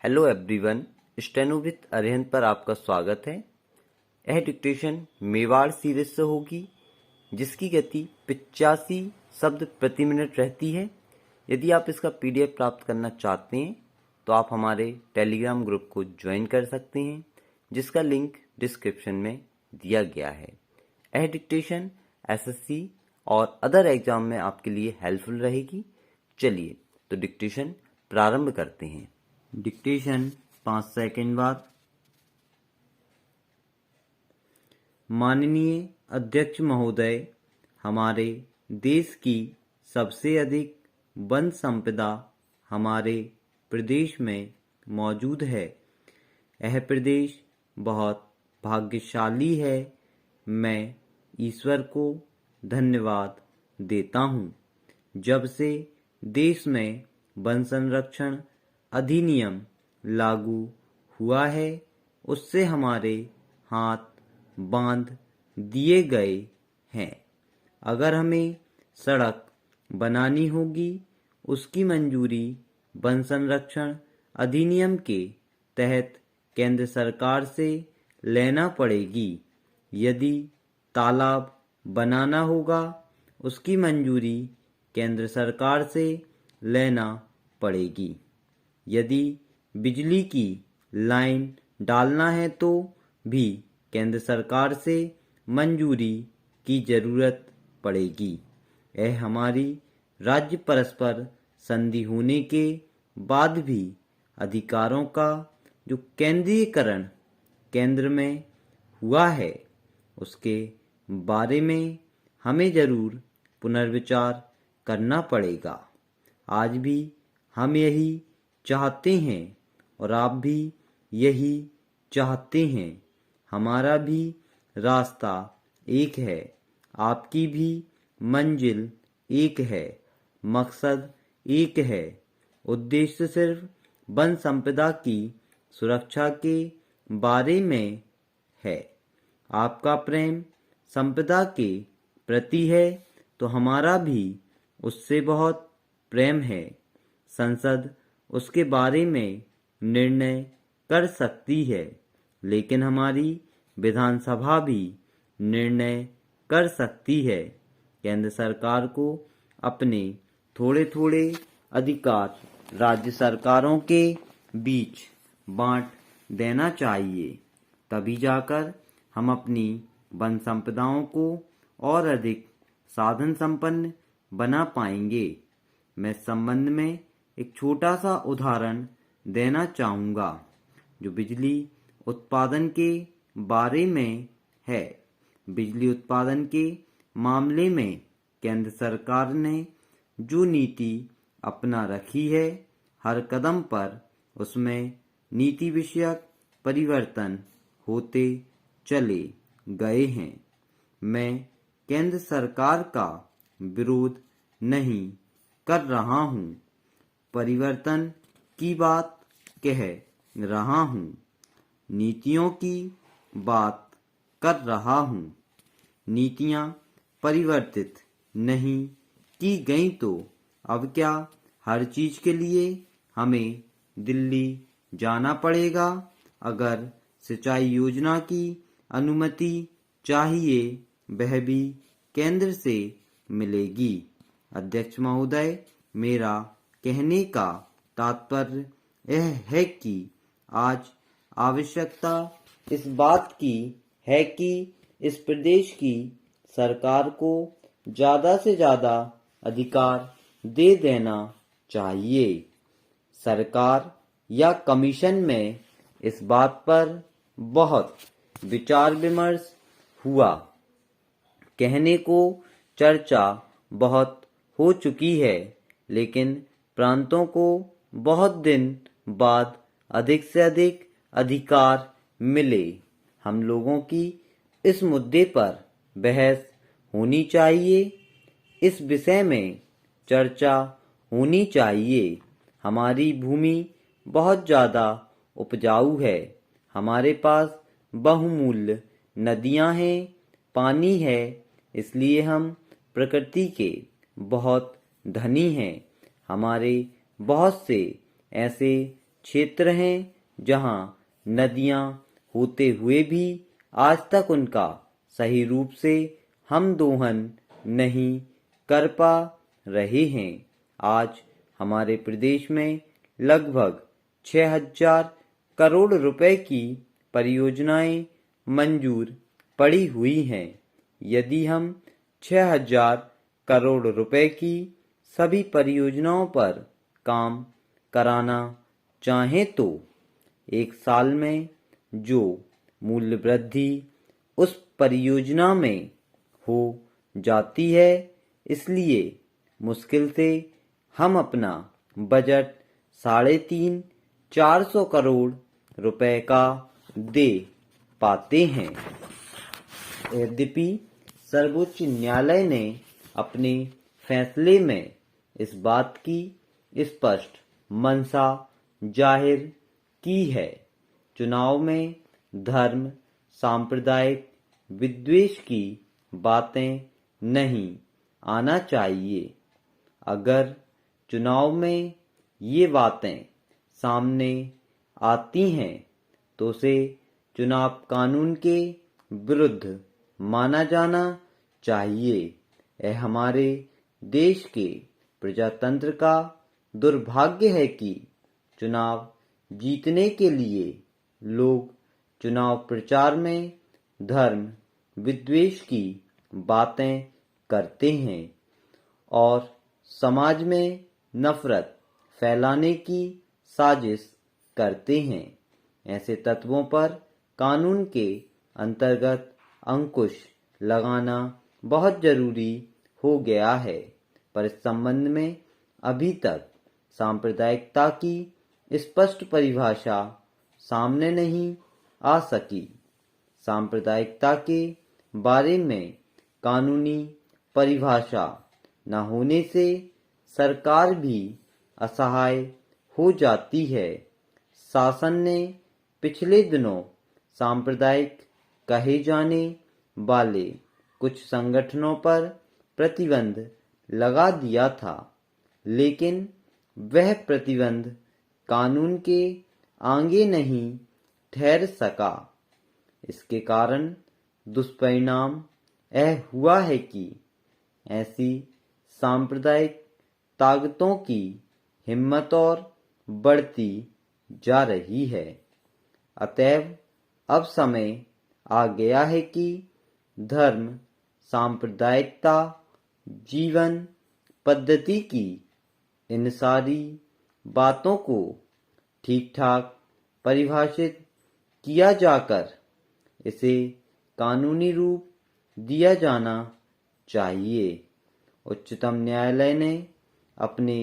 Hello everyone, steno with Arihant पर आपका स्वागत है। यह डिक्टेशन मेवाड़ सीरीज से होगी जिसकी गति 85 शब्द प्रति मिनट रहती है। यदि आप इसका पीडीएफ प्राप्त करना चाहते हैं तो आप हमारे टेलीग्राम ग्रुप को ज्वाइन कर सकते हैं जिसका लिंक डिस्क्रिप्शन में दिया गया है। यह डिक्टेशन एसएससी और अदर एग्जाम में आपके लिए हेल्पफुल रहेगी। चलिए तो डिक्टेशन प्रारंभ करते हैं। डिक्टेशन 5 सेकंड बाद। माननीय अध्यक्ष महोदय, हमारे देश की सबसे अधिक वन संपदा हमारे प्रदेश में मौजूद है। यह प्रदेश बहुत भाग्यशाली है। मैं ईश्वर को धन्यवाद देता हूँ। जब से देश में वन संरक्षण अधिनियम लागू हुआ है उससे हमारे हाथ बांध दिए गए हैं। अगर हमें सड़क बनानी होगी उसकी मंजूरी वन संरक्षण अधिनियम के तहत केंद्र सरकार से लेना पड़ेगी। यदि तालाब बनाना होगा उसकी मंजूरी केंद्र सरकार से लेना पड़ेगी। यदि बिजली की लाइन डालना है तो भी केंद्र सरकार से मंजूरी की जरूरत पड़ेगी। यह हमारी राज्य परस्पर संधि होने के बाद भी अधिकारों का जो केंद्रीयकरण केंद्र में हुआ है उसके बारे में हमें जरूर पुनर्विचार करना पड़ेगा। आज भी हम यही चाहते हैं और आप भी यही चाहते हैं। हमारा भी रास्ता एक है, आपकी भी मंजिल एक है, मकसद एक है। उद्देश्य सिर्फ वन संपदा की सुरक्षा के बारे में है। आपका प्रेम संपदा के प्रति है तो हमारा भी उससे बहुत प्रेम है। संसद उसके बारे में निर्णय कर सकती है लेकिन हमारी विधानसभा भी निर्णय कर सकती है। केंद्र सरकार को अपने थोड़े थोड़े अधिकार राज्य सरकारों के बीच बांट देना चाहिए, तभी जाकर हम अपनी वन संपदाओं को और अधिक साधन संपन्न बना पाएंगे। मैं इस संबंध में एक छोटा सा उदाहरण देना चाहूँगा जो बिजली उत्पादन के बारे में है। बिजली उत्पादन के मामले में केंद्र सरकार ने जो नीति अपना रखी है, हर कदम पर उसमें नीति विषयक परिवर्तन होते चले गए हैं। मैं केंद्र सरकार का विरोध नहीं कर रहा हूँ, परिवर्तन की बात कह रहा हूँ, नीतियों की बात कर रहा हूँ। नीतियाँ परिवर्तित नहीं की गई तो अब क्या हर चीज के लिए हमें दिल्ली जाना पड़ेगा? अगर सिंचाई योजना की अनुमति चाहिए वह भी केंद्र से मिलेगी। अध्यक्ष महोदय, मेरा कहने का तात्पर्य यह है कि आज आवश्यकता इस बात की है कि इस प्रदेश की सरकार को ज्यादा से ज्यादा अधिकार दे देना चाहिए। सरकार या कमीशन में इस बात पर बहुत विचार विमर्श हुआ। कहने को चर्चा बहुत हो चुकी है लेकिन प्रांतों को बहुत दिन बाद अधिक से अधिक अधिकार मिले। हम लोगों की इस मुद्दे पर बहस होनी चाहिए, इस विषय में चर्चा होनी चाहिए। हमारी भूमि बहुत ज़्यादा उपजाऊ है, हमारे पास बहुमूल्य नदियाँ हैं, पानी है, इसलिए हम प्रकृति के बहुत धनी हैं। हमारे बहुत से ऐसे क्षेत्र हैं जहां नदियां होते हुए भी आज तक उनका सही रूप से हम दोहन नहीं कर पा रहे हैं। आज हमारे प्रदेश में लगभग 6,000 करोड़ रुपए की परियोजनाएं मंजूर पड़ी हुई हैं। यदि हम 6,000 करोड़ रुपए की सभी परियोजनाओं पर काम कराना चाहें तो एक साल में जो मूल्य वृद्धि उस परियोजना में हो जाती है, इसलिए मुश्किल से हम अपना बजट 350-400 करोड़ रुपए का दे पाते हैं। यद्यपि सर्वोच्च न्यायालय ने अपने फैसले में इस बात की स्पष्ट मंशा जाहिर की है, चुनाव में धर्म सांप्रदायिक विद्वेष की बातें नहीं आना चाहिए। अगर चुनाव में ये बातें सामने आती हैं तो उसे चुनाव कानून के विरुद्ध माना जाना चाहिए। यह हमारे देश के प्रजातंत्र का दुर्भाग्य है कि चुनाव जीतने के लिए लोग चुनाव प्रचार में धर्म विद्वेष की बातें करते हैं और समाज में नफरत फैलाने की साजिश करते हैं। ऐसे तत्वों पर कानून के अंतर्गत अंकुश लगाना बहुत जरूरी हो गया है, पर इस संबंध में अभी तक सांप्रदायिकता की स्पष्ट परिभाषा सामने नहीं आ सकी। सांप्रदायिकता के बारे में कानूनी परिभाषा न होने से सरकार भी असहाय हो जाती है। शासन ने पिछले दिनों सांप्रदायिक कहे जाने वाले कुछ संगठनों पर प्रतिबंध लगा दिया था, लेकिन वह प्रतिबंध कानून के आगे नहीं ठहर सका। इसके कारण दुष्परिणाम यह हुआ है कि ऐसी सांप्रदायिक ताकतों की हिम्मत और बढ़ती जा रही है। अतएव अब समय आ गया है कि धर्म सांप्रदायिकता जीवन पद्धति की इन सारी बातों को ठीक ठाक परिभाषित किया जाकर इसे कानूनी रूप दिया जाना चाहिए। उच्चतम न्यायालय ने अपने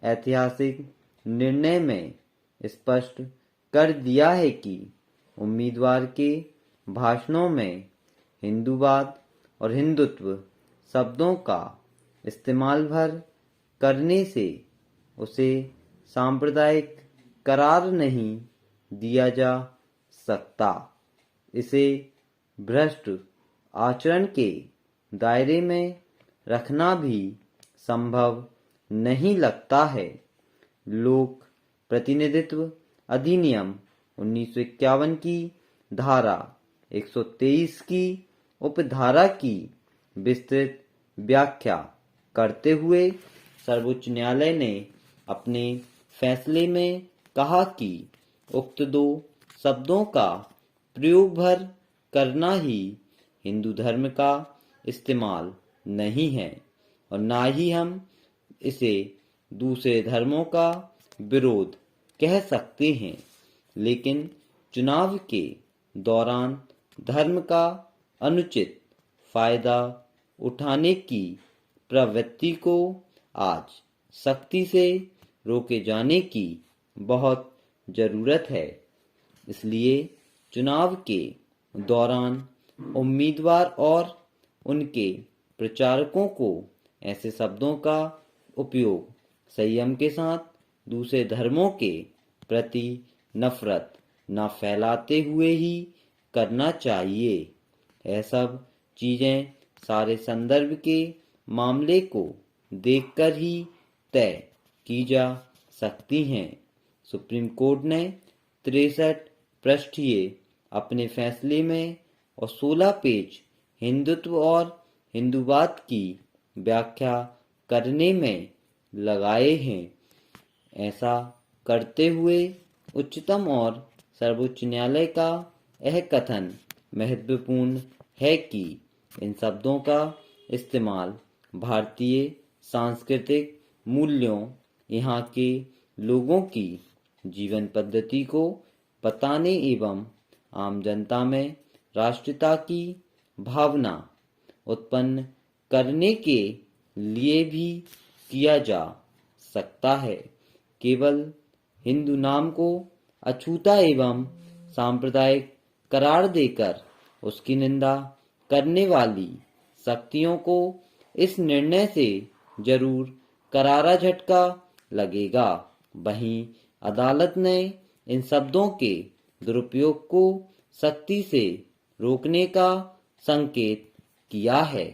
ऐतिहासिक निर्णय में स्पष्ट कर दिया है कि उम्मीदवार के भाषणों में हिंदूवाद और हिंदुत्व शब्दों का इस्तेमाल भर करने से उसे सांप्रदायिक करार नहीं दिया जा सकता। इसे भ्रष्ट आचरण के दायरे में रखना भी संभव नहीं लगता है। लोक प्रतिनिधित्व अधिनियम 1951 की धारा 123 की उपधारा की विस्तृत व्याख्या करते हुए सर्वोच्च न्यायालय ने अपने फैसले में कहा कि उक्त दो शब्दों का प्रयोग भर करना ही हिंदू धर्म का इस्तेमाल नहीं है और ना ही हम इसे दूसरे धर्मों का विरोध कह सकते हैं। लेकिन चुनाव के दौरान धर्म का अनुचित फायदा उठाने की प्रवृत्ति को आज सख्ती से रोके जाने की बहुत जरूरत है। इसलिए चुनाव के दौरान उम्मीदवार और उनके प्रचारकों को ऐसे शब्दों का उपयोग संयम के साथ दूसरे धर्मों के प्रति नफरत न फैलाते हुए ही करना चाहिए। यह सब चीजें सारे संदर्भ के मामले को देखकर ही तय की जा सकती हैं। सुप्रीम कोर्ट ने 63 पृष्ठीय अपने फैसले में और 16 पेज हिंदुत्व और हिंदूवाद की व्याख्या करने में लगाए हैं। ऐसा करते हुए उच्चतम और सर्वोच्च न्यायालय का यह कथन महत्वपूर्ण है कि इन शब्दों का इस्तेमाल भारतीय सांस्कृतिक मूल्यों, यहाँ के लोगों की जीवन पद्धति को बताने एवं आम जनता में राष्ट्रीयता की भावना उत्पन्न करने के लिए भी किया जा सकता है। केवल हिंदू नाम को अछूता एवं सांप्रदायिक करार देकर उसकी निंदा करने वाली शक्तियों को इस निर्णय से जरूर करारा झटका लगेगा। वहीं अदालत ने इन शब्दों के दुरुपयोग को सख्ती से रोकने का संकेत किया है।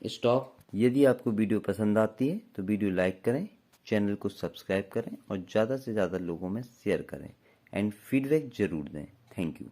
स्टॉप। यदि आपको वीडियो पसंद आती है तो वीडियो लाइक करें, चैनल को सब्सक्राइब करें और ज़्यादा से ज़्यादा लोगों में शेयर करें एंड फीडबैक जरूर दें। Thank you.